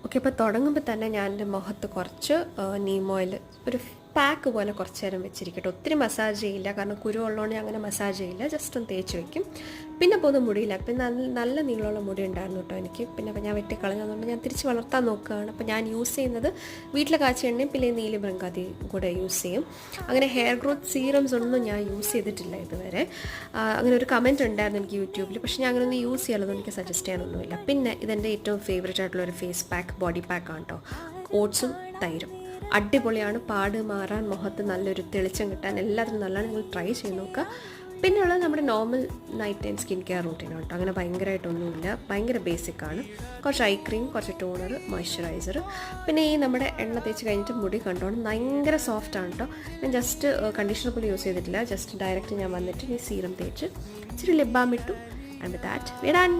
Okay, അപ്പോൾ തുടങ്ങുമ്പോൾ തന്നെ ഞാൻ എൻ്റെ മുഖത്ത് കുറച്ച് നീം ഓയിൽ ഒരു പാക്ക് പോലെ കുറച്ച് നേരം വെച്ചിരിക്കട്ടെ. ഒത്തിരി മസാജ് ചെയ്യില്ല, കാരണം കുരു ഉള്ളതുകൊണ്ട് അങ്ങനെ മസാജ് ചെയ്യില്ല, ജസ്റ്റ് ഒന്ന് തേച്ച് വയ്ക്കും. പിന്നെ പോകുന്ന മുടിയില്ല. പിന്നെ നല്ല നീളമുള്ള മുടി ഉണ്ടായിരുന്നു കേട്ടോ എനിക്ക്. പിന്നെ അപ്പോൾ ഞാൻ വെട്ടിക്കളഞ്ഞതുകൊണ്ട് ഞാൻ തിരിച്ച് വളർത്താൻ നോക്കുകയാണ്. അപ്പോൾ ഞാൻ യൂസ് ചെയ്യുന്നത് വീട്ടിലെ കാച്ചിയ എണ്ണയും പിന്നെ നീലി ബൃങ്കാതി കൂടെ യൂസ് ചെയ്യും. അങ്ങനെ ഹെയർ ഗ്രോത്ത് സീറംസ് ഒന്നും ഞാൻ യൂസ് ചെയ്തിട്ടില്ല ഇതുവരെ. അങ്ങനെ ഒരു കമൻറ്റ് ഉണ്ടായിരുന്നു എനിക്ക് യൂട്യൂബിൽ, പക്ഷേ ഞാൻ അങ്ങനെ ഒന്ന് യൂസ് ചെയ്യാനുള്ളത് എനിക്ക് സജസ്റ്റ് ചെയ്യാനൊന്നുമില്ല. പിന്നെ ഇതെൻ്റെ ഏറ്റവും ഫേവറേറ്റ് ആയിട്ടുള്ള ഒരു ഫേസ് പാക്ക്, ബോഡി പാക്കാണ് കേട്ടോ. ഓട്സും തൈരും അടിപൊളിയാണ്. പാട് മാറാൻ, മുഖത്ത് നല്ലൊരു തെളിച്ചം കിട്ടാൻ എല്ലാത്തിനും നല്ലതാണ്. നിങ്ങൾ ട്രൈ ചെയ്ത് നോക്കുക. പിന്നെ ഉള്ളത് നമ്മുടെ normal night time skin care റൂട്ടീനാണ് കേട്ടോ. അങ്ങനെ ഭയങ്കരമായിട്ടൊന്നുമില്ല, ഭയങ്കര ബേസിക്കാണ്. കുറച്ച് ഐ ക്രീം, കുറച്ച് ടോണർ, മോയ്സ്ചറൈസർ. പിന്നെ ഈ നമ്മുടെ എണ്ണ തേച്ച് കഴിഞ്ഞിട്ട് മുടി കണ്ടോണം ഭയങ്കര സോഫ്റ്റാണ് കേട്ടോ. ഞാൻ ജസ്റ്റ് കണ്ടീഷണർ പോലും യൂസ് ചെയ്തിട്ടില്ല, ജസ്റ്റ് ഡയറക്റ്റ് ഞാൻ വന്നിട്ട് ഈ സീറം തേച്ച് ഇച്ചിരി ലിപ് ബാം ഇട്ടു. And with that we are done.